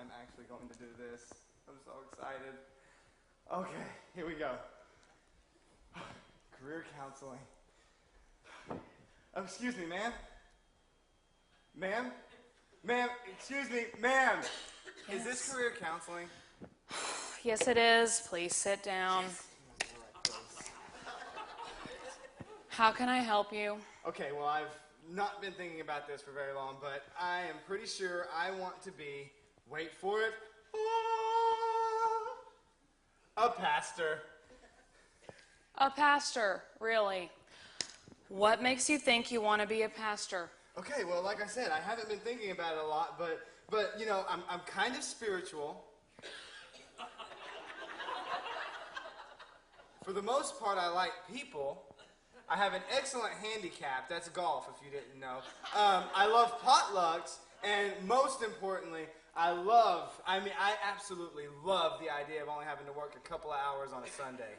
I'm actually going to do this. I'm so excited. Okay, here we go. Career counseling. Oh, excuse me, ma'am. Ma'am? Ma'am, excuse me, ma'am. Yes. Is this career counseling? Yes, it is. Please sit down. How can I help you? Okay, well, I've not been thinking about this for very long, but I am pretty sure I want to be, wait for it, a pastor. A pastor, really? What makes you think you want to be a pastor? Okay, well, like I said, I haven't been thinking about it a lot, but you know, I'm kind of spiritual. For the most part, I like people. I have an excellent handicap. That's golf, if you didn't know. I love potlucks, and most importantly, I absolutely love the idea of only having to work a couple of hours on a Sunday.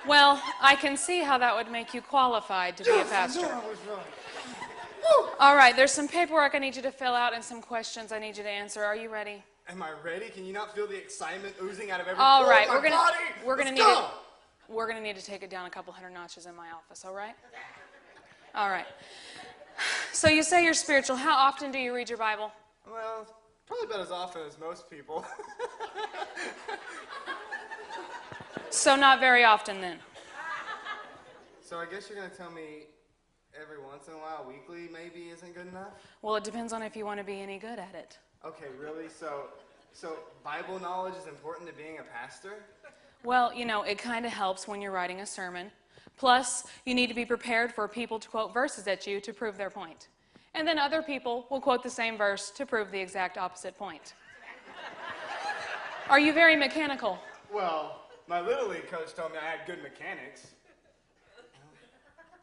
Well, I can see how that would make you qualified to be a pastor. I knew I was wrong. All right, there's some paperwork I need you to fill out and some questions I need you to answer. Are you ready? Am I ready? Can you not feel the excitement oozing out of every All pore right, of my body? we're gonna need to take it down a couple hundred notches in my office. All right? All right. So you say you're spiritual. How often do you read your Bible? Well, probably about as often as most people. So not very often then. So I guess you're going to tell me every once in a while, weekly maybe isn't good enough? Well, it depends on if you want to be any good at it. Okay, really? So Bible knowledge is important to being a pastor? Well, you know, it kind of helps when you're writing a sermon. Plus, you need to be prepared for people to quote verses at you to prove their point. And then other people will quote the same verse to prove the exact opposite point. Are you very mechanical? Well, my Little League coach told me I had good mechanics.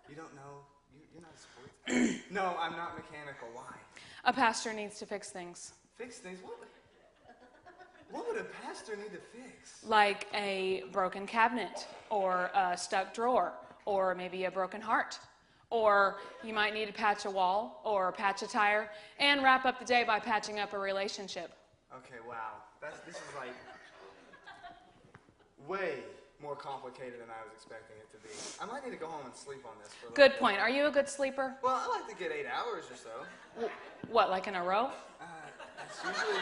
You don't know? You're not a sports. No, I'm not mechanical. Why? A pastor needs to fix things. Fix things? What would a pastor need to fix? Like a broken cabinet, or a stuck drawer, or maybe a broken heart. Or you might need to patch a wall, or patch a tire, and wrap up the day by patching up a relationship. Okay, wow. This is like way more complicated than I was expecting it to be. I might need to go home and sleep on this for a little Good bit. point. Are you a good sleeper? Well, I like to get 8 hours or so. What, like in a row? That's usually...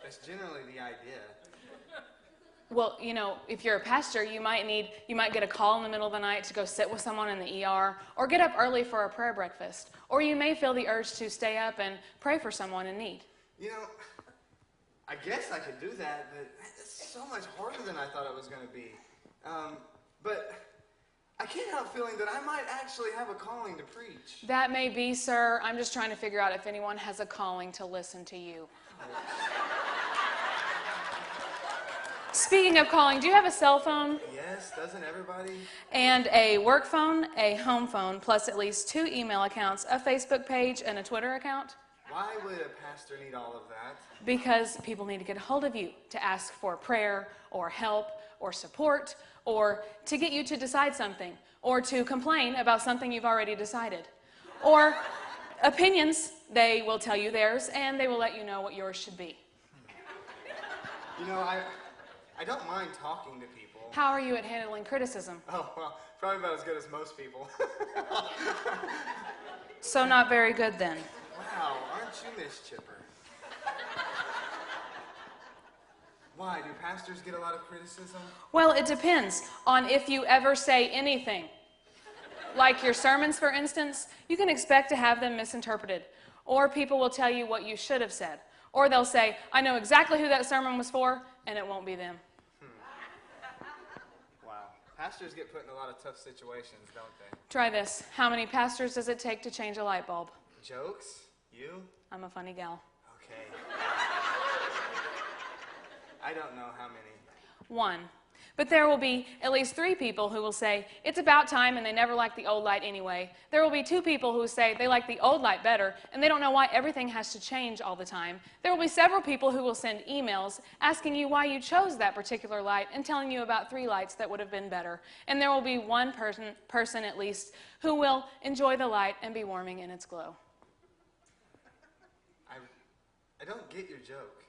That's generally the idea. Well, you know, if you're a pastor, you might get a call in the middle of the night to go sit with someone in the ER, or get up early for a prayer breakfast. Or you may feel the urge to stay up and pray for someone in need. You know, I guess I could do that, but it's so much harder than I thought it was going to be. But I can't help feeling that I might actually have a calling to preach. That may be, sir. I'm just trying to figure out if anyone has a calling to listen to you. Speaking of calling, do you have a cell phone? Yes, doesn't everybody? And a work phone, a home phone, plus at least 2 email accounts, a Facebook page, and a Twitter account? Why would a pastor need all of that? Because people need to get a hold of you to ask for prayer or help or support or to get you to decide something or to complain about something you've already decided. Or opinions, they will tell you theirs and they will let you know what yours should be. You know, I don't mind talking to people. How are you at handling criticism? Oh, well, probably about as good as most people. So not very good then. Wow, aren't you Miss Chipper? Why, do pastors get a lot of criticism? Well, it depends on if you ever say anything. Like your sermons, for instance, you can expect to have them misinterpreted. Or people will tell you what you should have said. Or they'll say, I know exactly who that sermon was for, and it won't be them. Wow. Pastors get put in a lot of tough situations, don't they? Try this. How many pastors does it take to change a light bulb? Jokes? You? I'm a funny gal. Okay. I don't know how many. 1. But there will be at least 3 people who will say, it's about time, and they never liked the old light anyway. There will be 2 people who say they like the old light better, and they don't know why everything has to change all the time. There will be several people who will send emails asking you why you chose that particular light and telling you about 3 lights that would have been better. And there will be one person at least who will enjoy the light and be warming in its glow. I don't get your joke,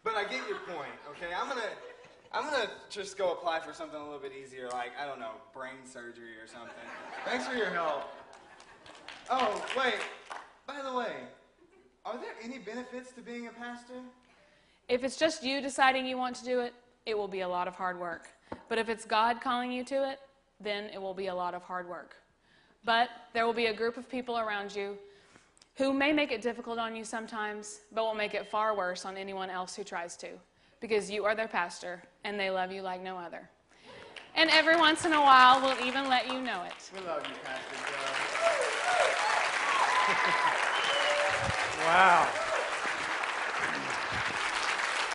but I get your point, okay? I'm gonna just go apply for something a little bit easier, like, I don't know, brain surgery or something. Thanks for your help. Oh, wait, by the way, are there any benefits to being a pastor? If it's just you deciding you want to do it, it will be a lot of hard work. But if it's God calling you to it, then it will be a lot of hard work. But there will be a group of people around you who may make it difficult on you sometimes, but will make it far worse on anyone else who tries to, because you are their pastor, and they love you like no other. And every once in a while, we'll even let you know it. We love you, Pastor Joe. Wow.